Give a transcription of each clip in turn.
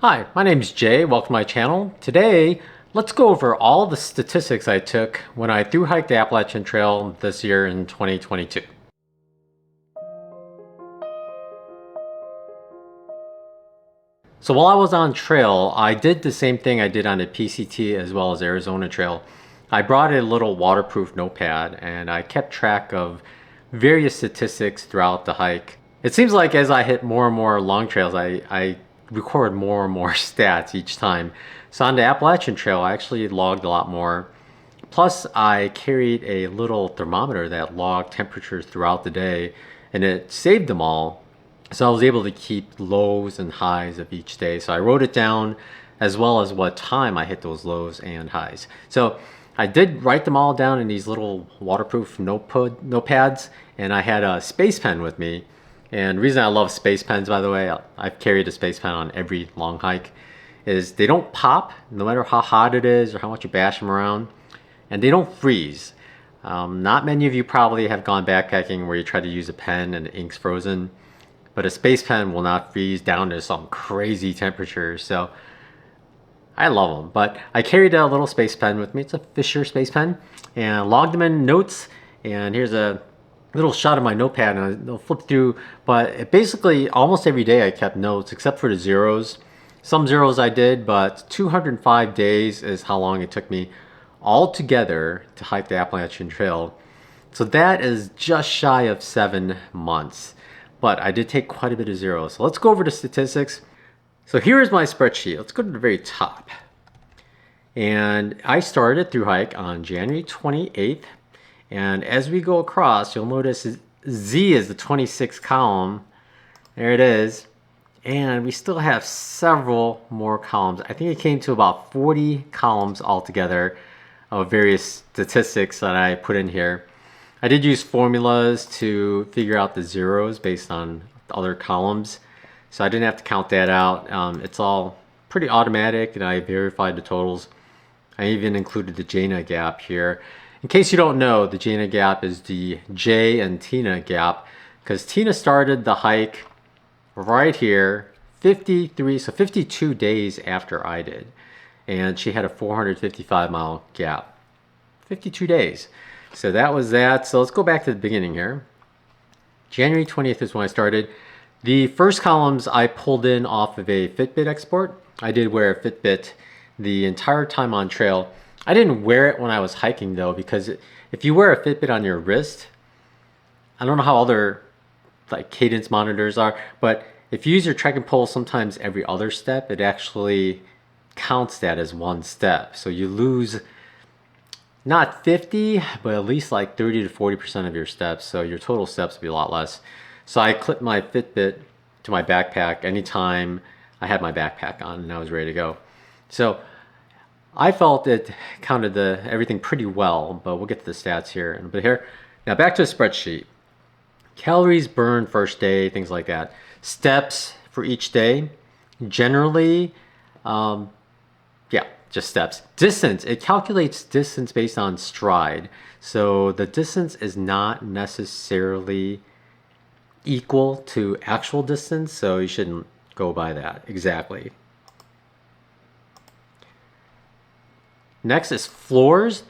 Hi, my name's Jay. Welcome to my channel. Today, let's go over all the statistics I took when I thru hiked the Appalachian Trail this year in 2022. So while I was on trail, I did the same thing I did on the PCT as well as Arizona Trail. I brought a little waterproof notepad and I kept track of various statistics throughout the hike. It seems like as I hit more and more long trails, I record more and more stats each time. So on the Appalachian Trail, I actually logged a lot more. Plus, I carried a little thermometer that logged temperatures throughout the day, and it saved them all. So I was able to keep lows and highs of each day. So I wrote it down as well as what time I hit those lows and highs. So I did write them all down in these little waterproof notepads, and I had a space pen with me. And the reason I love space pens, by the way, I've carried a space pen on every long hike, is they don't pop no matter how hot it is or how much you bash them around, and they don't freeze. Not many of you probably have gone backpacking where you try to use a pen and the ink's frozen, but a space pen will not freeze down to some crazy temperature. So I love them, but I carried a little space pen with me. It's a Fisher space pen, and I logged them in notes. And here's a little shot of my notepad, and I'll flip through. But basically, almost every day I kept notes, except for the zeros. Some zeros I did, but 205 days is how long it took me altogether to hike the Appalachian Trail. So that is just shy of 7 months. But I did take quite a bit of zeros. So let's go over the statistics. So here is my spreadsheet. Let's go to the very top. And I started thru hike on January 28th. And as we go across, you'll notice Z is the 26th column. There it is. And we still have several more columns. I think it came to about 40 columns altogether of various statistics that I put in here. I did use formulas to figure out the zeros based on other columns, so I didn't have to count that out. It's all pretty automatic, and I verified the totals. I even included the Jana gap here. In case you don't know, the Jana gap is the Jay and Tina gap, because Tina started the hike right here 52 days after I did, and she had a 455-mile gap. 52 days. So that was that. So let's go back to the beginning here. January 20th is when I started. The first columns I pulled in off of a Fitbit export. I did wear a Fitbit the entire time on trail. I didn't wear it when I was hiking though, because if you wear a Fitbit on your wrist, I don't know how other like cadence monitors are, but if you use your trekking pole sometimes every other step, it actually counts that as one step. So you lose not 50, but at least like 30 to 40% of your steps. So your total steps will be a lot less. So I clipped my Fitbit to my backpack anytime I had my backpack on and I was ready to go. So I felt it counted everything pretty well, but we'll get to the stats here in a bit here. Now back to the spreadsheet. Calories burned first day, things like that. Steps for each day. Generally, just steps. Distance, it calculates distance based on stride. So the distance is not necessarily equal to actual distance, so you shouldn't go by that exactly. Next is floors.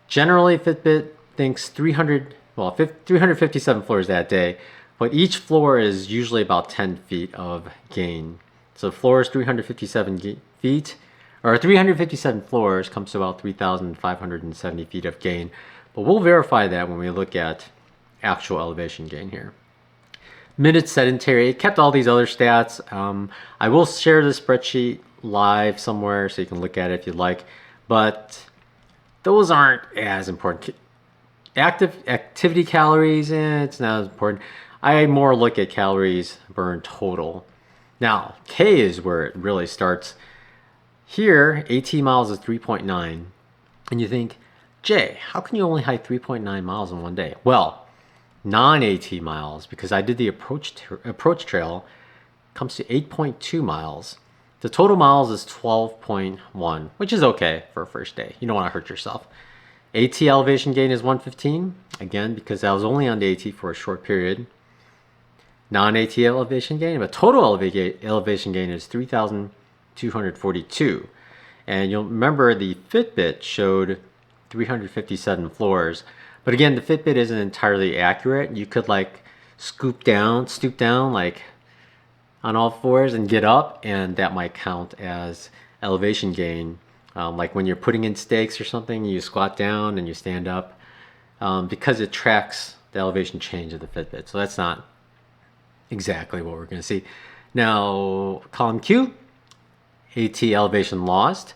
Generally, Fitbit thinks 357 floors that day, but each floor is usually about 10 feet of gain. So floor is 357 feet, or 357 floors comes to about 3,570 feet of gain. But we'll verify that when we look at actual elevation gain here. Minutes sedentary, it kept all these other stats. I will share the spreadsheet live somewhere so you can look at it if you'd like, but those aren't as important. Activity calories, it's not as important. I more look at calories burned total. Now, K is where it really starts. Here, AT miles is 3.9. And you think, Jay, how can you only hike 3.9 miles in one day? Well, non-AT miles, because I did the approach trail, comes to 8.2 miles. The total miles is 12.1, which is okay for a first day. You don't want to hurt yourself. AT elevation gain is 115, again, because I was only on the AT for a short period. Non-AT elevation gain, but total elevation gain is 3,000 242. And you'll remember the Fitbit showed 357 floors. But again, the Fitbit isn't entirely accurate. You could like stoop down like on all fours and get up, and that might count as elevation gain. Like when you're putting in stakes or something, you squat down and you stand up, because it tracks the elevation change of the Fitbit. So that's not exactly what we're going to see. Now, column Q, AT elevation lost,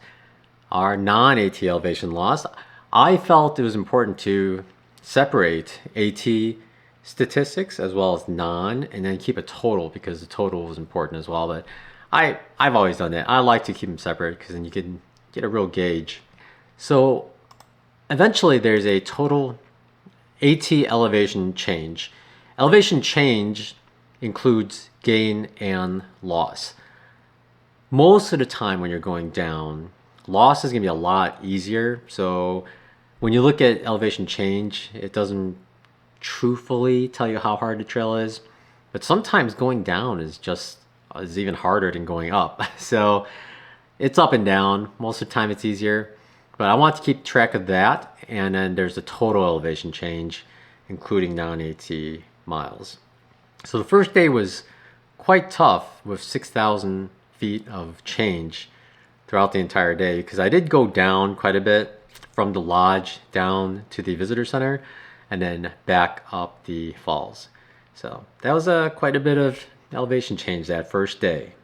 our non-AT elevation lost. I felt it was important to separate AT statistics as well as non, and then keep a total because the total was important as well. But I've always done that. I like to keep them separate because then you can get a real gauge. So eventually there's a total AT elevation change. Elevation change includes gain and loss. Most of the time when you're going down, loss is going to be a lot easier. So when you look at elevation change, it doesn't truthfully tell you how hard the trail is, but sometimes going down is even harder than going up. So it's up and down. Most of the time it's easier, but I want to keep track of that. And then there's the total elevation change, including non-AT miles. So the first day was quite tough with 6,000 feet of change throughout the entire day, because I did go down quite a bit from the lodge down to the visitor center and then back up the falls. So that was quite a bit of elevation change that first day.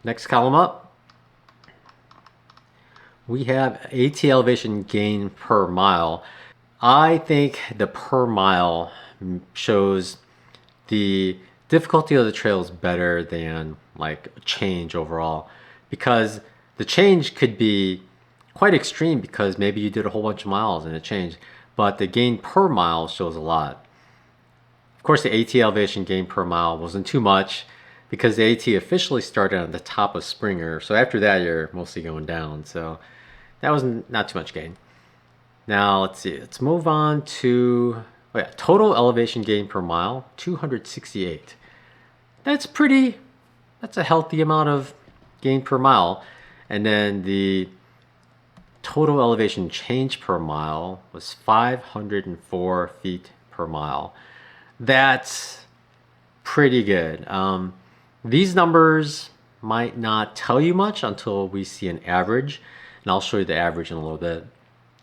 Next column up, we have AT elevation gain per mile. I think the per mile shows the difficulty of the trail is better than like change overall, because the change could be quite extreme because maybe you did a whole bunch of miles and it changed, but the gain per mile shows a lot. Of course, the AT elevation gain per mile wasn't too much because the AT officially started on the top of Springer. So after that, you're mostly going down. So that was not too much gain. Now let's see, let's move on to total elevation gain per mile, 268. That's a healthy amount of gain per mile. And then the total elevation change per mile was 504 feet per mile. That's pretty good. These numbers might not tell you much until we see an average, and I'll show you the average in a little bit.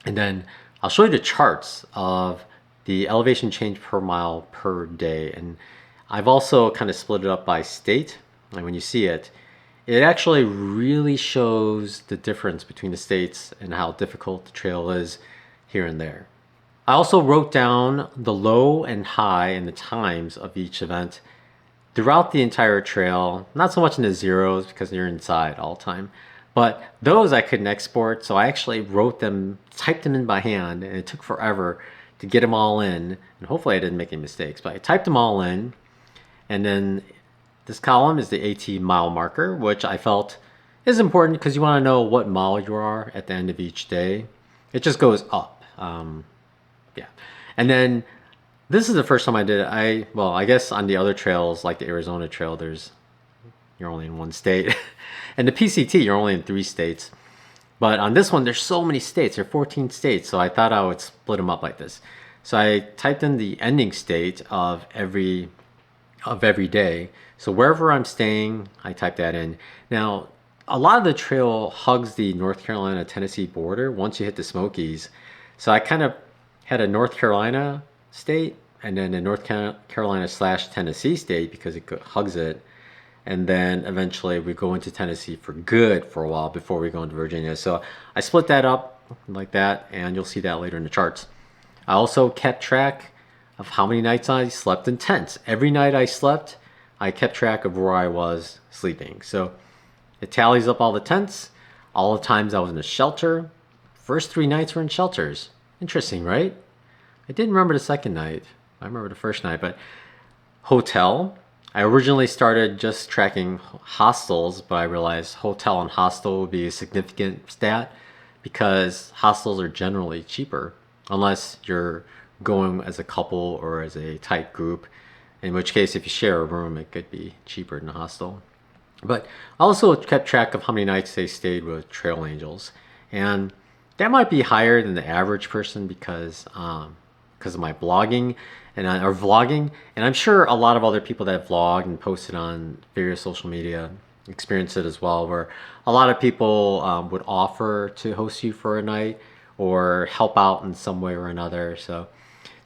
And then I'll show you the charts of the elevation change per mile per day. And I've also kind of split it up by state. And when you see it, it actually really shows the difference between the states and how difficult the trail is here and there. I also wrote down the low and high and the times of each event throughout the entire trail, not so much in the zeros because you're inside all the time, but those I couldn't export, so I actually wrote them, typed them in by hand, and it took forever to get them all in, and hopefully I didn't make any mistakes, but I typed them all in. And then this column is the AT mile marker, which I felt is important because you want to know what mile you are at the end of each day. It just goes up. Yeah. And then this is the first time I did it. I guess on the other trails, like the Arizona Trail, you're only in one state. And the PCT, you're only in 3 states. But on this one, there's so many states. There are 14 states. So I thought I would split them up like this. So I typed in the ending state of every day. So wherever I'm staying, I type that in. Now, a lot of the trail hugs the North Carolina-Tennessee border once you hit the Smokies. So I kind of had a North Carolina state and then a North Carolina/Tennessee state because it hugs it. And then eventually we go into Tennessee for good for a while before we go into Virginia. So I split that up like that, and you'll see that later in the charts. I also kept track of how many nights I slept in tents. Every night I slept, I kept track of where I was sleeping. So it tallies up all the tents, all the times I was in a shelter. First 3 nights were in shelters. Interesting, right? I didn't remember the second night. I remember the first night, but hotel. I originally started just tracking hostels, but I realized hotel and hostel would be a significant stat because hostels are generally cheaper unless you're going as a couple or as a tight group, in which case if you share a room it could be cheaper than a hostel. But I also kept track of how many nights they stayed with trail angels. And that might be higher than the average person because of my blogging or vlogging. And I'm sure a lot of other people that vlogged and posted on various social media experience it as well, where a lot of people would offer to host you for a night or help out in some way or another. So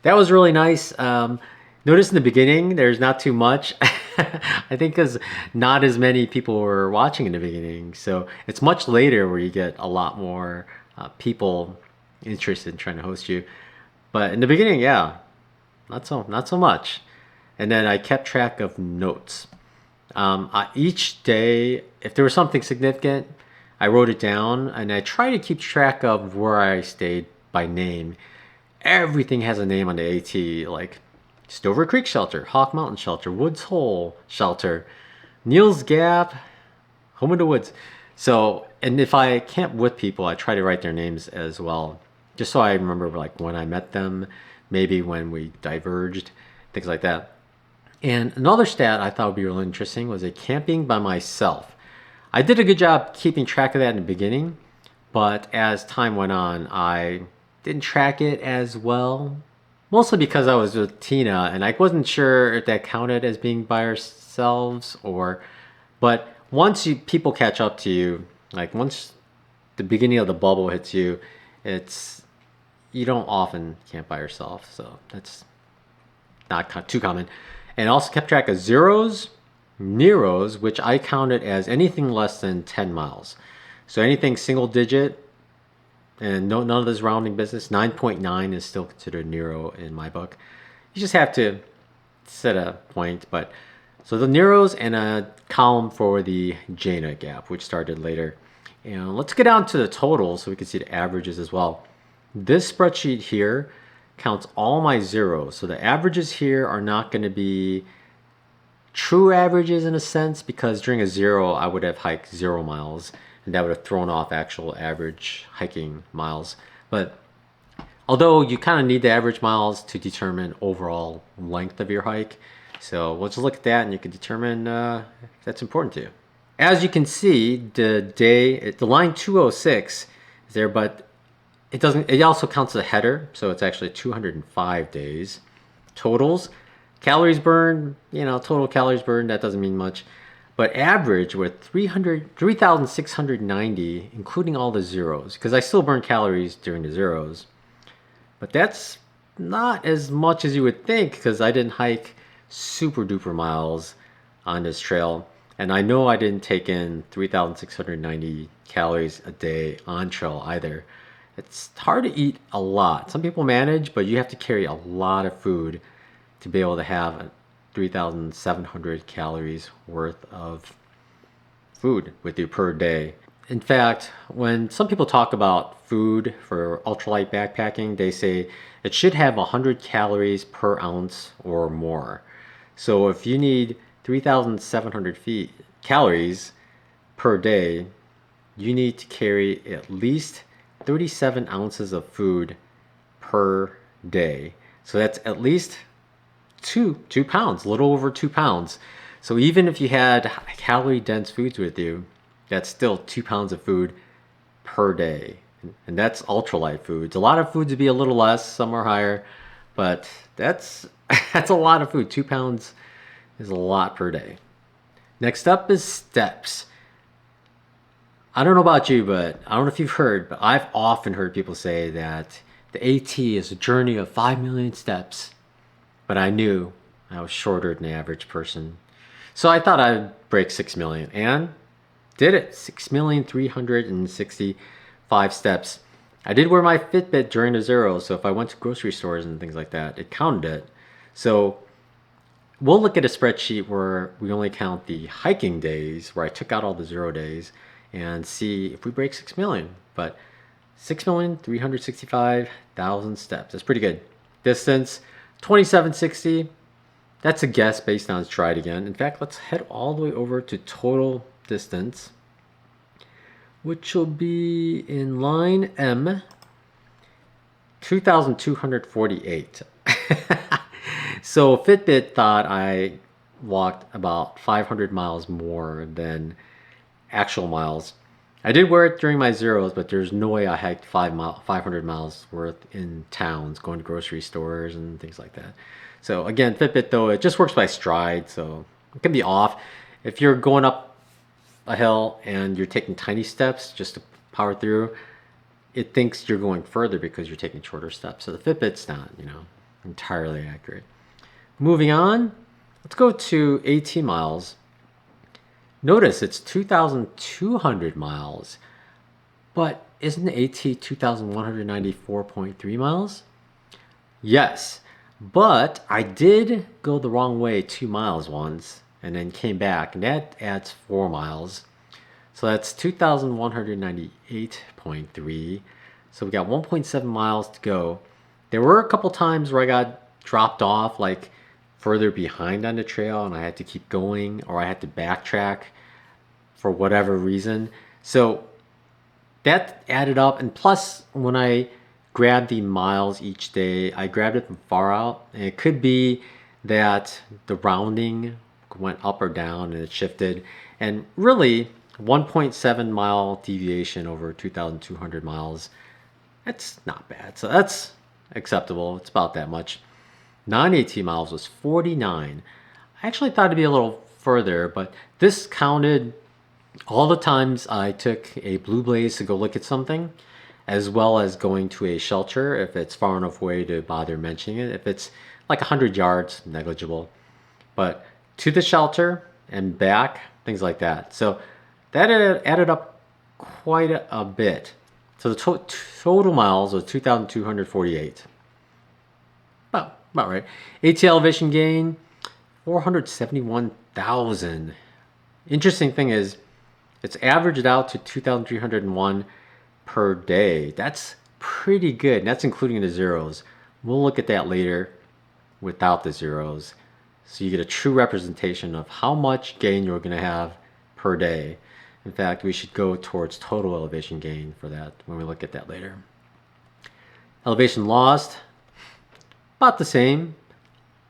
that was really nice. Notice in the beginning, there's not too much. I think because not as many people were watching in the beginning. So it's much later where you get a lot more people interested in trying to host you. But in the beginning, yeah, not so much. And then I kept track of notes. Each day, if there was something significant, I wrote it down and I try to keep track of where I stayed by name. Everything has a name on the AT, like Stover Creek Shelter, Hawk Mountain Shelter, Woods Hole Shelter, Neil's Gap, Home in the Woods. So, and if I camp with people, I try to write their names as well, just so I remember like when I met them, maybe when we diverged, things like that. And another stat I thought would be really interesting was a camping by myself. I did a good job keeping track of that in the beginning, but as time went on, I didn't track it as well. Mostly because I was with Tina and I wasn't sure if that counted as being by ourselves or, but once people catch up to you, like once the beginning of the bubble hits you, it's, you don't often camp by yourself. So that's not too common. And also kept track of zeros, Neros, which I counted as anything less than 10 miles. So anything single digit, and none of this rounding business. 9.9 is still considered Nero in my book. You just have to set a point. But so the Neros and a column for the Jaina gap, which started later. And let's get down to the total so we can see the averages as well. This spreadsheet here counts all my zeros. So the averages here are not going to be true averages in a sense, because during a zero, I would have hiked 0 miles, and that would have thrown off actual average hiking miles. But although you kind of need the average miles to determine overall length of your hike, so we'll just look at that and you can determine if that's important to you. As you can see, the line 206 is there, but it also counts the header, so it's actually 205 days. Totals, calories burned, total calories burned, that doesn't mean much. But average with 3,690, including all the zeros, because I still burn calories during the zeros. But that's not as much as you would think, because I didn't hike super duper miles on this trail. And I know I didn't take in 3,690 calories a day on trail either. It's hard to eat a lot. Some people manage, but you have to carry a lot of food to be able to have 3,700 calories worth of food with you per day. In fact, when some people talk about food for ultralight backpacking, they say it should have 100 calories per ounce or more. So if you need 3,700 calories per day, you need to carry at least 37 ounces of food per day. So that's at least 2 pounds, a little over 2 pounds. So even if you had calorie dense foods with you, that's still 2 pounds of food per day. And that's ultralight foods. A lot of foods would be a little less, some are higher, but that's a lot of food. 2 pounds is a lot per day. Next up is steps. I don't know about you, but I don't know if you've heard, but I've often heard people say that the AT is a journey of 5 million steps. But I knew I was shorter than the average person. So I thought I'd break 6 million and did it. 6,365 steps. I did wear my Fitbit during the zero, so if I went to grocery stores and things like that, it counted it. So we'll look at a spreadsheet where we only count the hiking days, where I took out all the 0 days, and see if we break 6 million. But 6,365,000 steps. That's pretty good. Distance, 2760. That's a guess based on stride again. In fact, let's head all the way over to total distance, which will be in line M, 2,248. So Fitbit thought I walked about 500 miles more than actual miles. I did wear it during my zeros, but there's no way I hiked 500 miles worth in towns, going to grocery stores and things like that. So again, Fitbit though, it just works by stride, so it can be off. If you're going up a hill and you're taking tiny steps just to power through, it thinks you're going further because you're taking shorter steps. So the Fitbit's not, entirely accurate. Moving on, let's go to 18 miles. Notice it's 2,200 miles, but isn't AT 2,194.3 miles? Yes, but I did go the wrong way 2 miles once and then came back, and that adds 4 miles. So that's 2,198.3. So we got 1.7 miles to go. There were a couple times where I got dropped off, like further behind on the trail, and I had to keep going, or I had to backtrack for whatever reason. So that added up. And plus, when I grabbed the miles each day, I grabbed it from far out. And it could be that the rounding went up or down and it shifted. And really, 1.7 mile deviation over 2,200 miles, that's not bad. So that's acceptable. It's about that much. Non-AT miles was 49. I actually thought it'd be a little further, but this counted all the times I took a Blue Blaze to go look at something, as well as going to a shelter if it's far enough away to bother mentioning it. If it's like 100 yards, negligible. But to the shelter and back, things like that. So that added up quite a bit. So the total miles was 2,248. About right. AT elevation gain, 471,000. Interesting thing is, it's averaged out to 2,301 per day. That's pretty good. And that's including the zeros. We'll look at that later without the zeros. So you get a true representation of how much gain you're going to have per day. In fact, we should go towards total elevation gain for that when we look at that later. Elevation lost, about the same.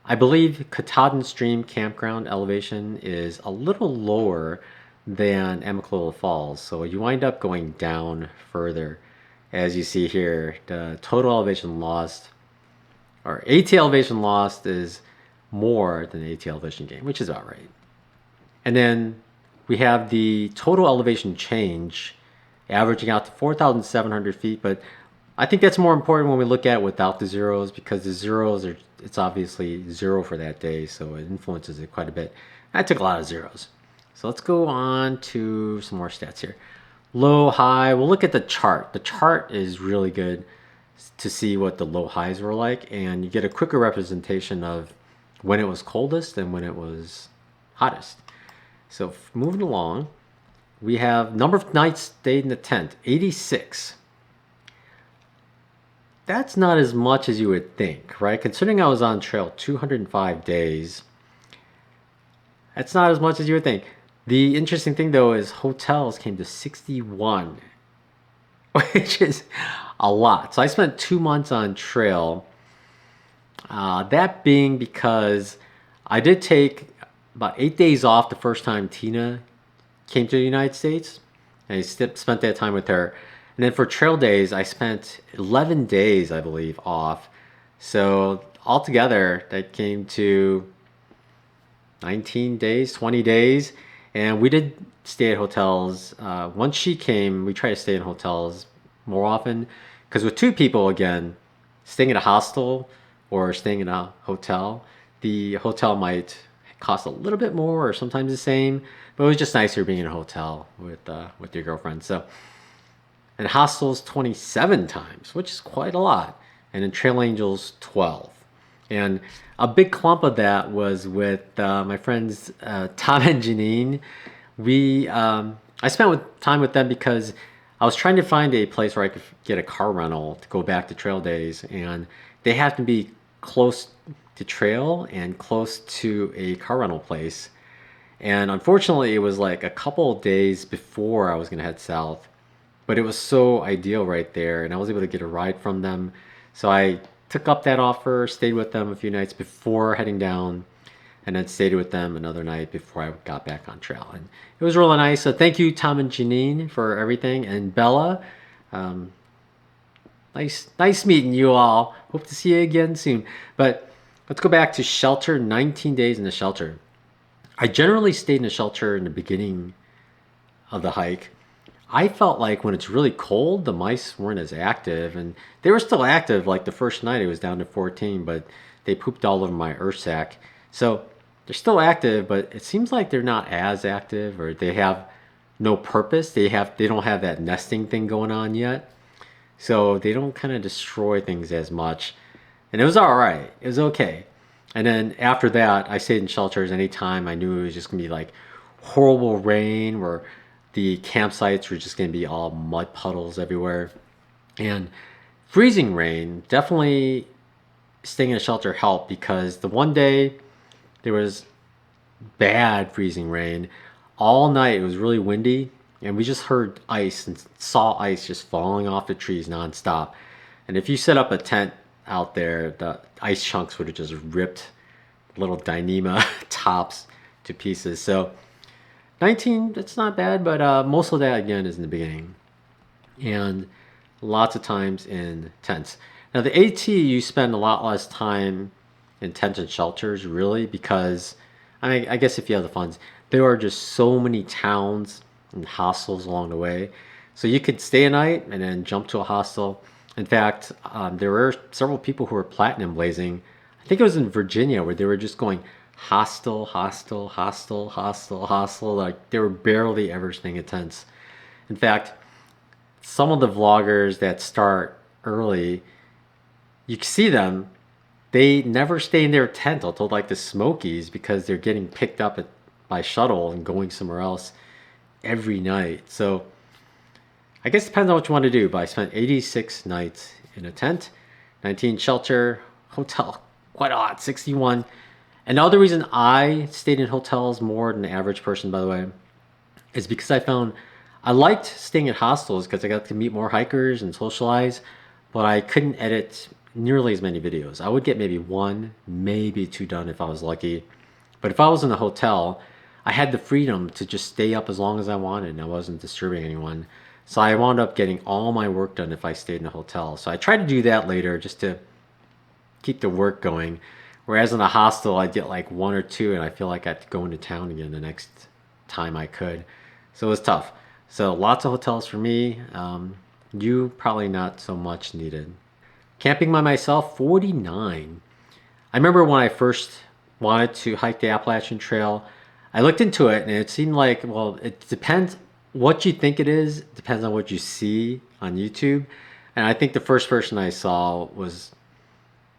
I believe Katahdin Stream campground elevation is a little lower than Amicalola Falls, so you wind up going down further. As you see here, the total elevation lost, or AT elevation lost, is more than AT elevation gain, which is about right. And then we have the total elevation change averaging out to 4,700 feet, but I think that's more important when we look at it without the zeros, because the zeros are, it's obviously zero for that day, so it influences it quite a bit. I took a lot of zeros. So let's go on to some more stats here. Low, high, we'll look at the chart. The chart is really good to see what the low highs were like, and you get a quicker representation of when it was coldest and when it was hottest. So moving along, we have number of nights stayed in the tent, 86. That's not as much as you would think, right? Considering I was on trail 205 days, that's not as much as you would think. The interesting thing though is hotels came to 61, which is a lot. So I spent 2 months on trail. That being because I did take about 8 days off the first time Tina came to the United States. And I spent that time with her. And then for trail days, I spent 11 days, I believe, off. So altogether, that came to 19 days, 20 days. And we did stay at hotels. Once she came, we tried to stay in hotels more often. Because with 2 people, again, staying at a hostel or staying in a hotel, the hotel might cost a little bit more or sometimes the same. But it was just nicer being in a hotel with your girlfriend. So, and hostels 27 times, which is quite a lot. And in Trail Angels, 12. And a big clump of that was with my friends Tom and Janine. I spent time with them because I was trying to find a place where I could get a car rental to go back to trail days, and they have to be close to trail and close to a car rental place. And unfortunately, it was like a couple of days before I was going to head south, but it was so ideal right there, and I was able to get a ride from them. So I took up that offer, stayed with them a few nights before heading down. and then stayed with them another night before I got back on trail. And it was really nice. So thank you, Tom and Janine, for everything. And Bella, um, nice meeting you all. Hope to see you again soon. But let's go back to shelter, 19 days in the shelter. I generally stayed in the shelter in the beginning of the hike. I felt like when it's really cold, the mice weren't as active, and they were still active. Like the first night, it was down to 14, but they pooped all over my earth sack. So they're still active, but it seems like they're not as active, or they have no purpose. They don't have that nesting thing going on yet, so they don't kind of destroy things as much. And it was all right. It was okay. And then after that, I stayed in shelters anytime I knew it was just gonna be like horrible rain, where the campsites were just gonna be all mud puddles everywhere, and freezing rain. Definitely staying in a shelter helped, because the one day there was bad freezing rain all night. It was really windy, and we just heard ice and saw ice just falling off the trees nonstop. And if you set up a tent out there, the ice chunks would have just ripped little Dyneema tops to pieces. So 19, that's not bad, but most of that again is in the beginning, and lots of times in tents. Now the AT, you spend a lot less time in tents and shelters, really, because I guess if you have the funds, there are just so many towns and hostels along the way. So you could stay a night and then jump to a hostel. In fact, there were several people who were platinum blazing. I think it was in Virginia, where they were just going hostel, hostel, hostel, hostel, hostel. Like they were barely ever staying at tents. In fact, some of the vloggers that start early, you can see them, they never stay in their tent until like the Smokies, because they're getting picked up by shuttle and going somewhere else every night. So I guess it depends on what you want to do, but I spent 86 nights in a tent, 19 shelter, hotel, quite odd, 61. And the other reason I stayed in hotels more than the average person, by the way, is because I found I liked staying at hostels because I got to meet more hikers and socialize, but I couldn't edit nearly as many videos. I would get maybe one, maybe two done if I was lucky. But if I was in a hotel, I had the freedom to just stay up as long as I wanted, and I wasn't disturbing anyone. So I wound up getting all my work done if I stayed in a hotel. So I tried to do that later just to keep the work going. Whereas in a hostel, I'd get like one or two, and I feel like I had to go into town again the next time I could. So it was tough. So lots of hotels for me. You probably not so much needed. Camping by myself, 49. I remember when I first wanted to hike the Appalachian Trail, I looked into it and it seemed like, well, it depends what you think it is, depends on what you see on YouTube. And I think the first person I saw was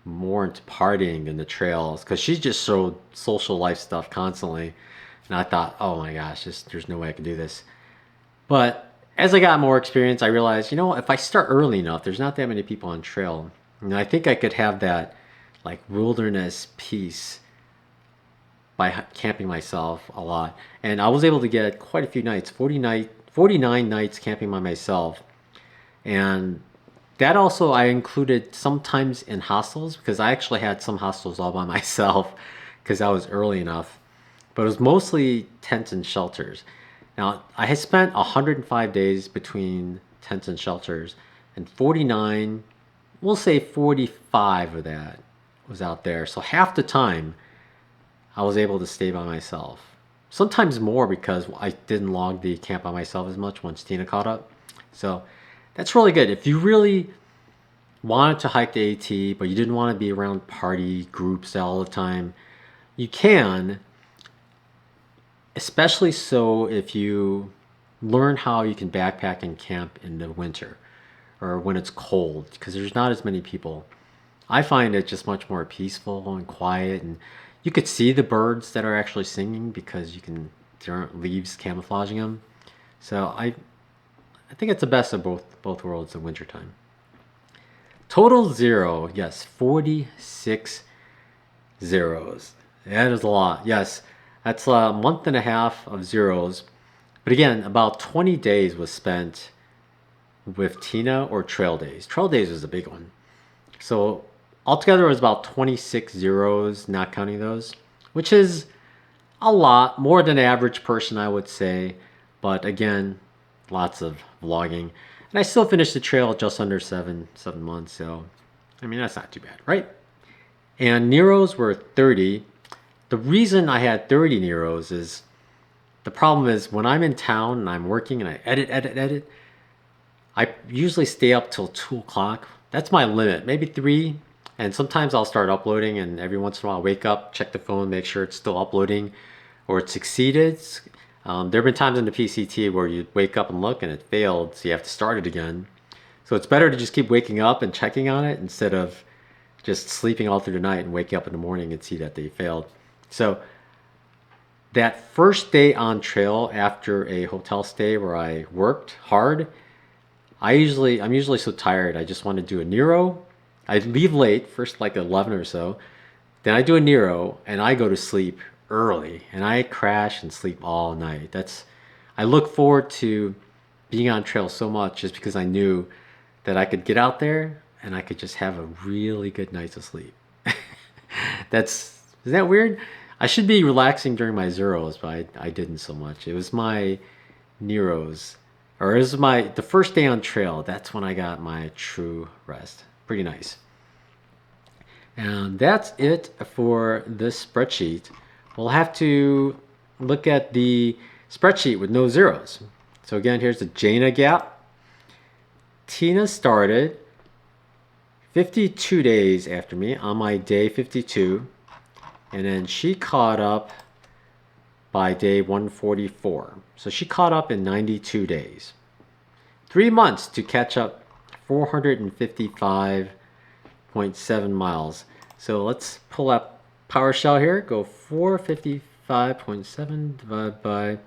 more into partying than the trails, because she just showed social life stuff constantly. And I thought, oh my gosh, there's no way I can do this. But as I got more experience, I realized, if I start early enough, there's not that many people on trail. And I think I could have that like wilderness peace by camping myself a lot. And I was able to get quite a few nights, 49 nights camping by myself. And that also I included sometimes in hostels, because I actually had some hostels all by myself because I was early enough. But it was mostly tents and shelters. Now, I had spent 105 days between tents and shelters, and 49, we'll say 45 of that was out there. So half the time, I was able to stay by myself. Sometimes more, because I didn't log the camp by myself as much once Tina caught up. So that's really good. If you really wanted to hike the AT, but you didn't want to be around party groups all the time, you can. Especially so if you learn how you can backpack and camp in the winter or when it's cold, because there's not as many people. I find it just much more peaceful and quiet, and you could see the birds that are actually singing because there aren't leaves camouflaging them. So I think it's the best of both worlds in wintertime. Total zero, yes, 46 zeros. That is a lot, yes. That's a month and a half of zeros. But again, about 20 days was spent with Tina or trail days. Trail days was a big one. So altogether it was about 26 zeros, not counting those, which is a lot more than the average person, I would say. But again, lots of vlogging. And I still finished the trail just under seven months. So, I mean, that's not too bad, right? And Neros were 30. The reason I had 30 Neros is the problem is when I'm in town and I'm working and I edit, I usually stay up till 2 o'clock. That's my limit, maybe 3. And sometimes I'll start uploading and every once in a while I'll wake up, check the phone, make sure it's still uploading or it's succeeded. There have been times in the PCT where you wake up and look and it failed, so you have to start it again. So it's better to just keep waking up and checking on it instead of just sleeping all through the night and waking up in the morning and see that they failed. So that first day on trail after a hotel stay where I worked hard, I'm usually so tired, I just want to do a Nero. I leave late, first like 11 or so, then I do a Nero and I go to sleep early and I crash and sleep all night. I look forward to being on trail so much just because I knew that I could get out there and I could just have a really good night's of sleep. Isn't that weird? I should be relaxing during my zeros, but I didn't so much. It was my Neros, or it was the first day on trail. That's when I got my true rest. Pretty nice. And that's it for this spreadsheet. We'll have to look at the spreadsheet with no zeros. So again, here's the Jaina gap. Tina started 52 days after me on my day 52. And then she caught up by day 144. So she caught up in 92 days. 3 months to catch up 455.7 miles. So let's pull up PowerShell here. Go 455.7 divided by,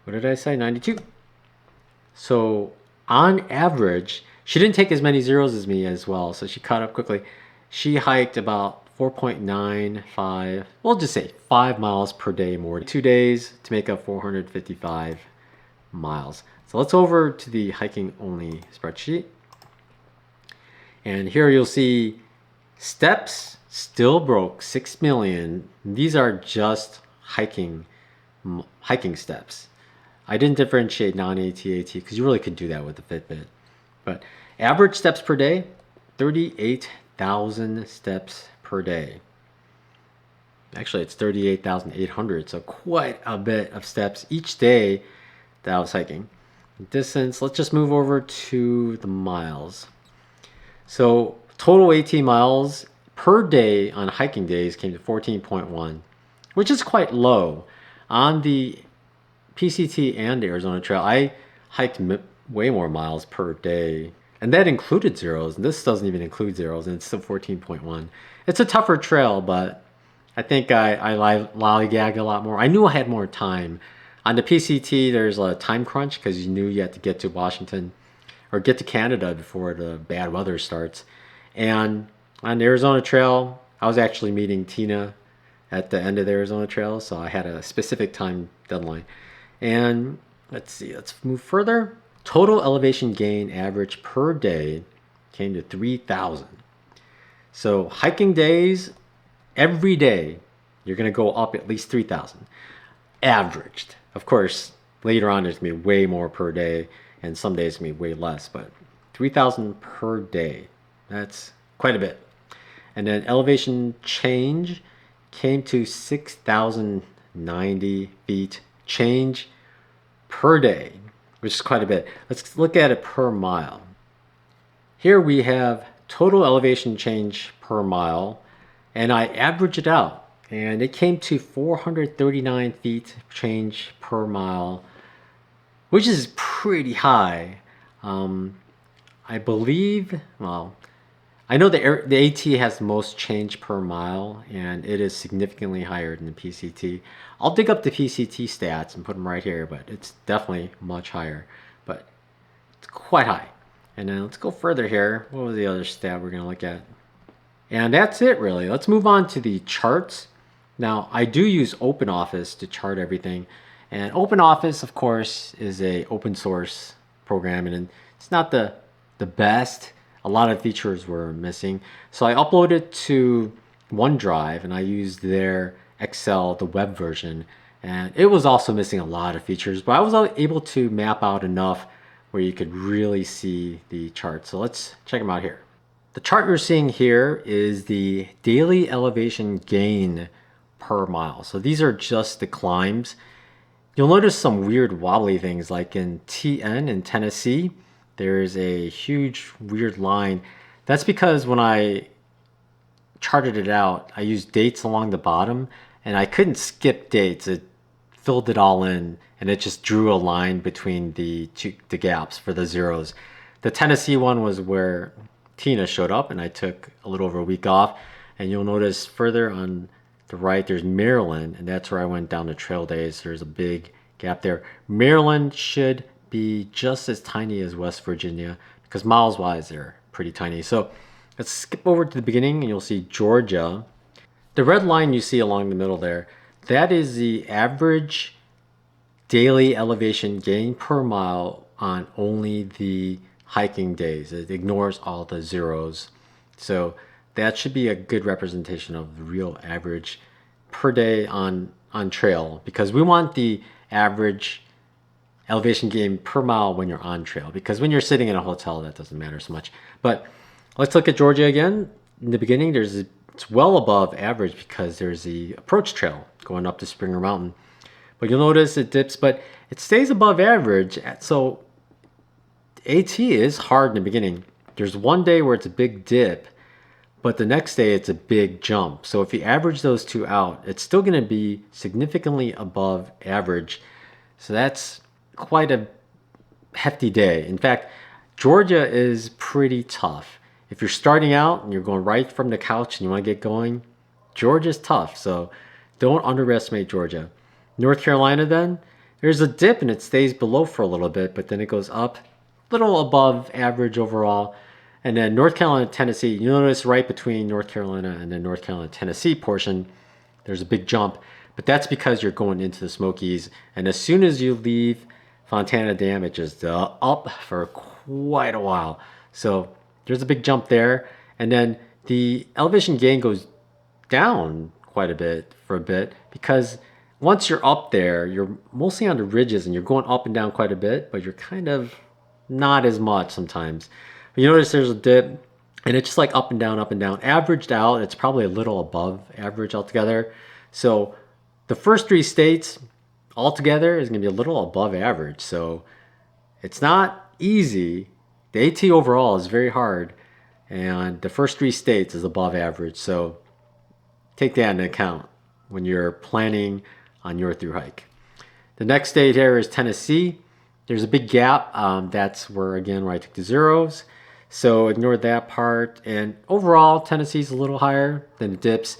what did I say, 92. So on average, she didn't take as many zeros as me as well. So she caught up quickly. She hiked about 4.95, we'll just say 5 miles per day more. 2 days to make up 455 miles. So let's over to the hiking only spreadsheet. And here you'll see steps still broke 6 million. These are just hiking steps. I didn't differentiate non-AT, AT because you really could do that with the Fitbit. But average steps per day, 38,000 steps per day. Actually, it's 38,800, so quite a bit of steps each day that I was hiking. Distance, let's just move over to the miles. So total 18 miles per day on hiking days came to 14.1, which is quite low. On the PCT and Arizona Trail, I hiked way more miles per day, and that included zeros, and this doesn't even include zeros, and it's still 14.1. It's a tougher trail, but I think I lollygagged a lot more. I knew I had more time. On the PCT, there's a time crunch because you knew you had to get to Washington or get to Canada before the bad weather starts. And on the Arizona Trail, I was actually meeting Tina at the end of the Arizona Trail, so I had a specific time deadline. And let's see, let's move further. Total elevation gain average per day came to 3,000. So hiking days, every day, you're going to go up at least 3,000. Averaged. Of course, later on, there's going to be way more per day, and some days it's going to be way less, but 3,000 per day. That's quite a bit. And then elevation change came to 6,090 feet change per day, which is quite a bit. Let's look at it per mile. Here we have total elevation change per mile, and I averaged it out, and it came to 439 feet change per mile, which is pretty high. I believe, well, I know the AT has the most change per mile, and it is significantly higher than the PCT. I'll dig up the PCT stats and put them right here, but it's definitely much higher, but it's quite high. And then let's go further here. What was the other stat we're going to look at? And that's it, really. Let's move on to the charts. Now, I do use OpenOffice to chart everything. And OpenOffice, of course, is a open source program, and it's not the best. A lot of features were missing. So I uploaded to OneDrive, and I used their XL, the web version, and it was also missing a lot of features, but I was able to map out enough where you could really see the chart. So let's check them out here. The chart you're seeing here is the daily elevation gain per mile. So these are just the climbs. You'll notice some weird wobbly things like in TN in Tennessee, there's a huge weird line. That's because when I charted it out, I used dates along the bottom and I couldn't skip dates. It filled it all in and it just drew a line between the gaps for the zeros. The Tennessee one was where Tina showed up and I took a little over a week off. And you'll notice further on the right, there's Maryland, and that's where I went down to trail days. There's a big gap there. Maryland should be just as tiny as West Virginia because miles wise, they're pretty tiny. So let's skip over to the beginning and you'll see Georgia. The red line you see along the middle there, that is the average daily elevation gain per mile on only the hiking days. It ignores all the zeros. So that should be a good representation of the real average per day on trail, because we want the average elevation gain per mile when you're on trail, because when you're sitting in a hotel, that doesn't matter so much. But let's look at Georgia again. In the beginning, it's well above average because there's the approach trail going up to Springer Mountain. But you'll notice it dips, but it stays above average. So AT is hard in the beginning. There's one day where it's a big dip, but the next day it's a big jump. So if you average those two out, it's still going to be significantly above average. So that's quite a hefty day. In fact, Georgia is pretty tough. If you're starting out and you're going right from the couch and you want to get going, Georgia's tough. So don't underestimate Georgia. North Carolina then, there's a dip and it stays below for a little bit, but then it goes up, a little above average overall. And then North Carolina, Tennessee, you notice right between North Carolina and the North Carolina, Tennessee portion, there's a big jump. But that's because you're going into the Smokies. And as soon as you leave Fontana Dam, it just up for quite a while. So there's a big jump there. And then the elevation gain goes down quite a bit for a bit, because once you're up there, you're mostly on the ridges and you're going up and down quite a bit, but you're kind of not as much sometimes. But you notice there's a dip and it's just like up and down, up and down. Averaged out, it's probably a little above average altogether. So the first three states altogether is going to be a little above average. So it's not easy. The AT overall is very hard, and the first three states is above average. So take that into account when you're planning on your through hike. The next state here is Tennessee. There's a big gap. That's where I took the zeros. So ignore that part. And overall, Tennessee's a little higher than the dips.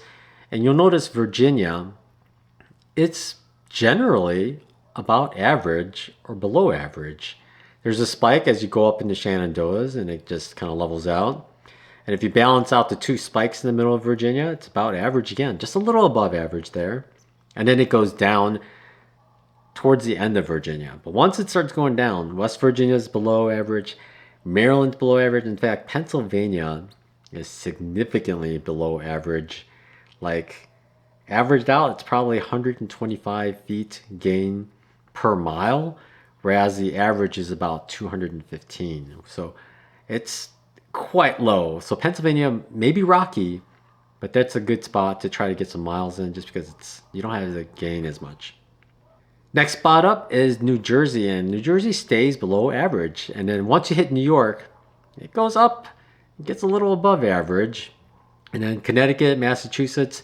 And you'll notice Virginia, it's generally about average or below average. There's a spike as you go up into Shenandoahs and it just kind of levels out. And if you balance out the two spikes in the middle of Virginia, it's about average again, just a little above average there. And then it goes down towards the end of Virginia. But once it starts going down, West Virginia is below average, Maryland's below average. In fact, Pennsylvania is significantly below average. Like averaged out, it's probably 125 feet gain per mile, whereas the average is about 215. So it's quite low. So Pennsylvania may be rocky, but that's a good spot to try to get some miles in, just because you don't have to gain as much. Next spot up is New Jersey, and New Jersey stays below average. And then once you hit New York, it goes up, it gets a little above average. And then Connecticut, Massachusetts,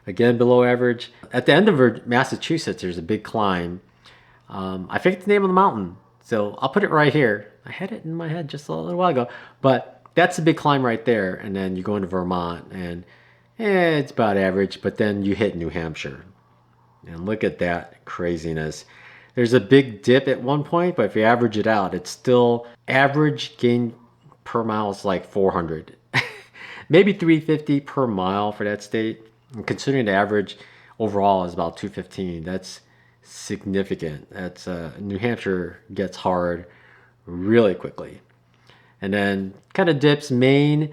again below average. At the end of Massachusetts, there's a big climb. I forget the name of the mountain, so I'll put it right here. I had it in my head just a little while ago, but that's a big climb right there. And then you go into Vermont, and it's about average, but then you hit New Hampshire. And look at that craziness. There's a big dip at one point, but if you average it out, it's still average gain per mile is like 400. Maybe 350 per mile for that state. And considering the average overall is about 215, that's significant. That's New Hampshire gets hard really quickly. And then kind of dips. Maine,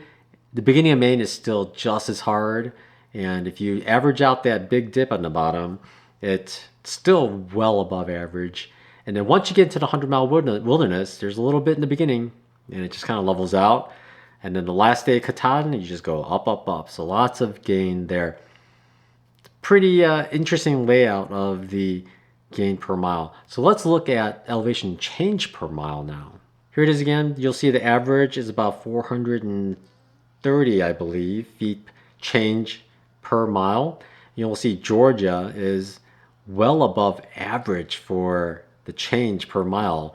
the beginning of Maine is still just as hard. And if you average out that big dip on the bottom, it's still well above average. And then once you get into the 100-mile wilderness, there's a little bit in the beginning, and it just kind of levels out. And then the last day of Katahdin, you just go up, up, up. So lots of gain there. Pretty interesting layout of the gain per mile. So let's look at elevation change per mile now. Here it is again. You'll see the average is about 430, I believe, feet change per mile. You'll see Georgia is well above average for the change per mile.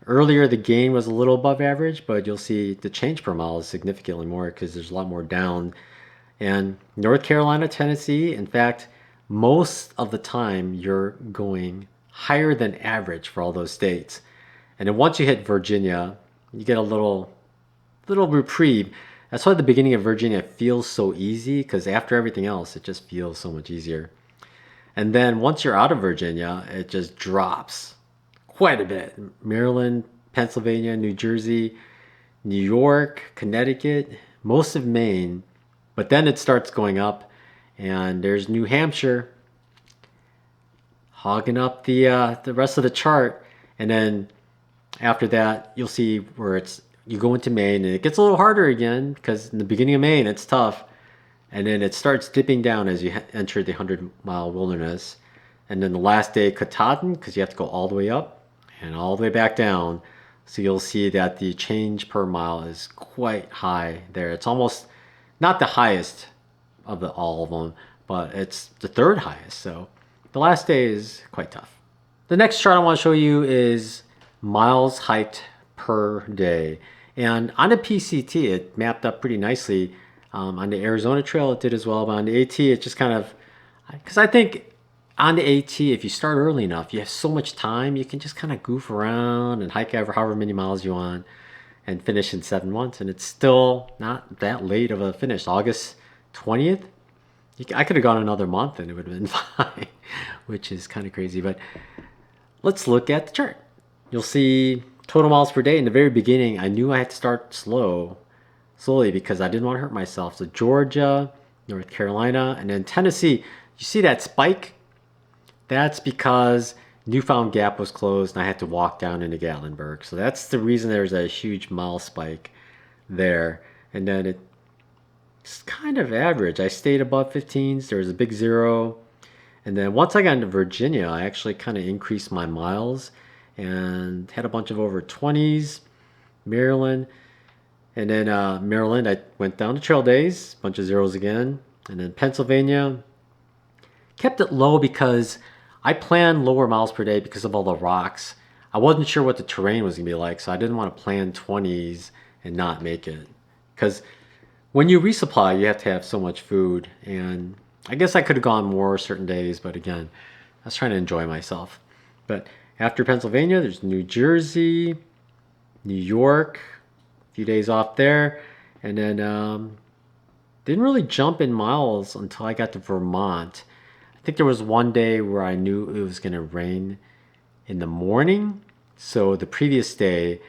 Earlier, the gain was a little above average, but you'll see the change per mile is significantly more because there's a lot more down. And North Carolina, Tennessee, in fact, most of the time you're going higher than average for all those states. And then once you hit Virginia, you get a little reprieve. That's why the beginning of Virginia feels so easy, because after everything else, it just feels so much easier. And then once you're out of Virginia, it just drops quite a bit. Maryland, Pennsylvania, New Jersey, New York, Connecticut, most of Maine. But then it starts going up, and there's New Hampshire hogging up the rest of the chart. And then after that, you'll see where you go into Maine, and it gets a little harder again because in the beginning of Maine, it's tough. And then it starts dipping down as you enter the 100-mile wilderness. And then the last day, Katahdin, because you have to go all the way up and all the way back down. So you'll see that the change per mile is quite high there. It's almost not the highest of all of them, but it's the third highest. So the last day is quite tough. The next chart I want to show you is miles hiked per day. And on the PCT, it mapped up pretty nicely. On the Arizona Trail, it did as well, but on the AT, it just kind of, because I think on the AT, if you start early enough, you have so much time, you can just kind of goof around and hike however many miles you want and finish in 7 months. And it's still not that late of a finish. August 20th, I could have gone another month and it would have been fine, which is kind of crazy. But let's look at the chart. You'll see total miles per day. In the very beginning, I knew I had to start slowly because I didn't want to hurt myself. So Georgia, North Carolina, and then Tennessee. You see that spike? That's because Newfound Gap was closed and I had to walk down into Gatlinburg. So that's the reason there's a huge mile spike there. And then it's kind of average. I stayed above 15s. There was a big zero. And then once I got into Virginia, I actually kind of increased my miles and had a bunch of over 20s. Maryland. And then Maryland, I went down to trail days, bunch of zeros again. And then Pennsylvania, kept it low because I planned lower miles per day because of all the rocks. I wasn't sure what the terrain was going to be like, so I didn't want to plan 20s and not make it. Because when you resupply, you have to have so much food. And I guess I could have gone more certain days, but again, I was trying to enjoy myself. But after Pennsylvania, there's New Jersey, New York, few days off there, and then didn't really jump in miles until I got to Vermont. I think there was one day where I knew it was going to rain in the morning, so the previous day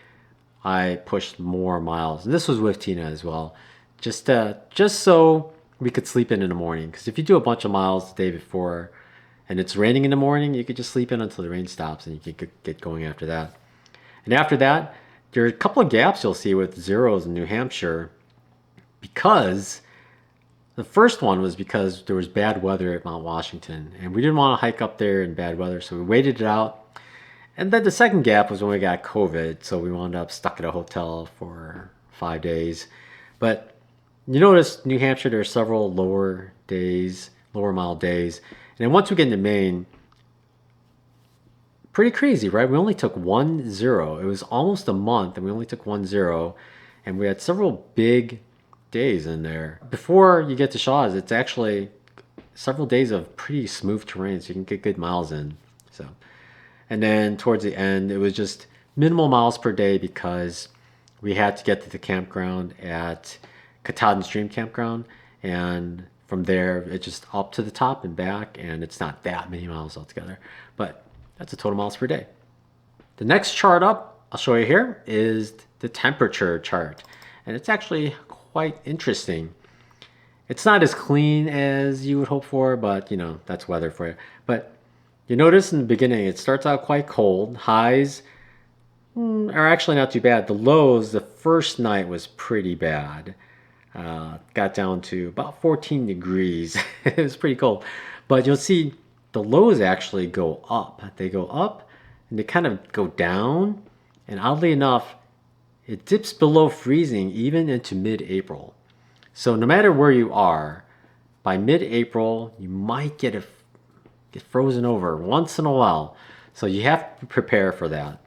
I pushed more miles, and this was with Tina as well, just so we could sleep in the morning. Because if you do a bunch of miles the day before and it's raining in the morning, you could just sleep in until the rain stops and you could get going after that. And after that, there are a couple of gaps you'll see with zeros in New Hampshire, because the first one was because there was bad weather at Mount Washington and we didn't want to hike up there in bad weather, so we waited it out. And then the second gap was when we got COVID, so we wound up stuck at a hotel for 5 days. But you notice New Hampshire, there are several lower mile days. And then once we get into Maine, pretty crazy, right? We only took 1 0. It was almost a month and we only took 1 0. And we had several big days in there. Before you get to Shaw's, it's actually several days of pretty smooth terrain, so you can get good miles in. So, and then towards the end, it was just minimal miles per day because we had to get to the campground at Katahdin Stream Campground. And from there, it's just up to the top and back, and it's not that many miles altogether. But that's the total miles per day. The next chart up, I'll show you here, is the temperature chart. And it's actually quite interesting. It's not as clean as you would hope for, but you know, that's weather for you. But you notice in the beginning, it starts out quite cold. Highs are actually not too bad. The lows, the first night was pretty bad. Got down to about 14 degrees. It was pretty cold. But you'll see the lows actually go up. They go up and they kind of go down. And oddly enough, it dips below freezing even into mid-April. So no matter where you are, by mid-April, you might get frozen over once in a while. So you have to prepare for that.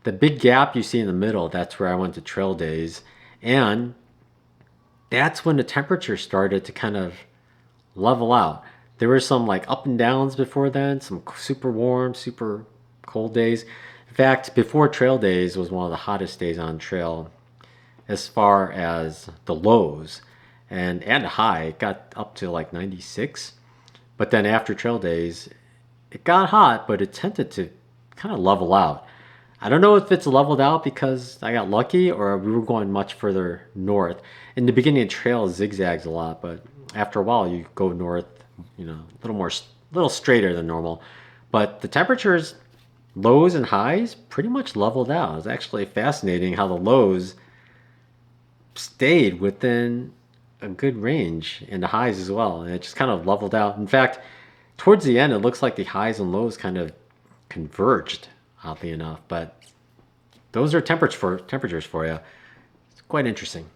The big gap you see in the middle, that's where I went to trail days. And that's when the temperature started to kind of level out. There were some like up and downs before then, some super warm, super cold days. In fact, before trail days was one of the hottest days on trail as far as the lows. And the high, it got up to like 96. But then after trail days, it got hot, but it tended to kind of level out. I don't know if it's leveled out because I got lucky or we were going much further north. In the beginning, the trail zigzags a lot, but after a while, you go north, you know, a little more, little straighter than normal. But the temperatures, lows and highs, pretty much leveled out. It's actually fascinating how the lows stayed within a good range and the highs as well. And it just kind of leveled out. In fact, towards the end, it looks like the highs and lows kind of converged, oddly enough. But those are temperatures for you. It's quite interesting.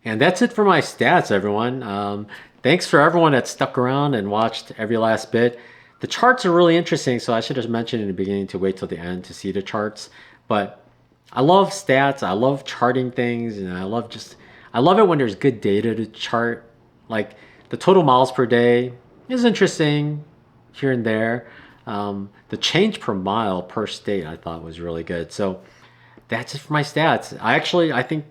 And that's it for my stats, everyone. Thanks for everyone that stuck around and watched every last bit. The charts are really interesting, so I should have mentioned in the beginning to wait till the end to see the charts. But I love stats. I love charting things, and I love it when there's good data to chart. Like the total miles per day is interesting here and there. The change per mile per state I thought was really good. So that's it for my stats. I think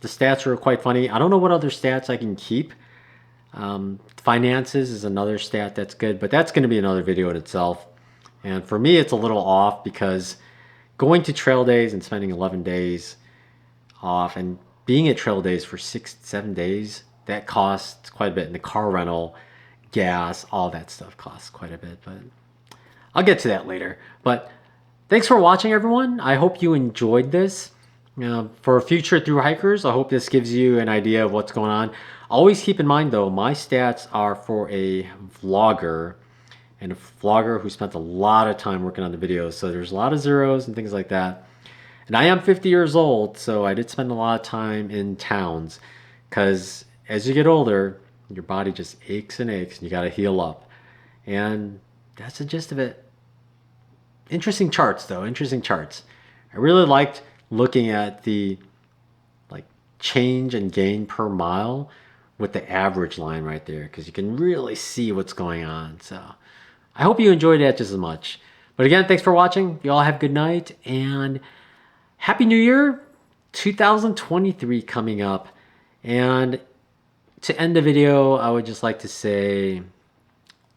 the stats are quite funny. I don't know what other stats I can keep. Finances is another stat that's good, but that's going to be another video in itself. And for me, it's a little off because going to trail days and spending 11 days off and being at trail days for 6, 7 days, that costs quite a bit. And the car rental, gas, all that stuff costs quite a bit. But I'll get to that later. But thanks for watching, everyone. I hope you enjoyed this. For future through hikers, I hope this gives you an idea of what's going on. Always keep in mind, though, my stats are for a vlogger and a vlogger who spent a lot of time working on the videos. So there's a lot of zeros and things like that. And I am 50 years old, so I did spend a lot of time in towns because as you get older, your body just aches and aches and you got to heal up. And that's the gist of it. Interesting charts, though. Interesting charts. I really liked looking at the like change and gain per mile with the average line right there because you can really see what's going on. So I hope you enjoyed that just as much. But again, thanks for watching. You all have a good night and Happy New Year 2023 coming up. And to end the video, I would just like to say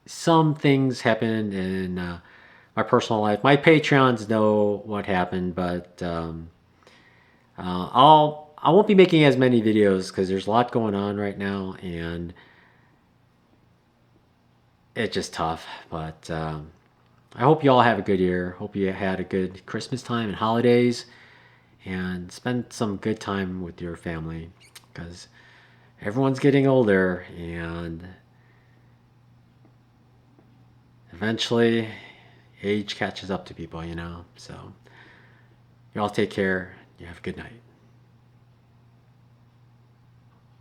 some things happened in my personal life. My Patreons know what happened, but I won't be making as many videos because there's a lot going on right now and it's just tough. But I hope you all have a good year. Hope you had a good Christmas time and holidays and spend some good time with your family because everyone's getting older and eventually age catches up to people, you know. So you all take care. You have a good night.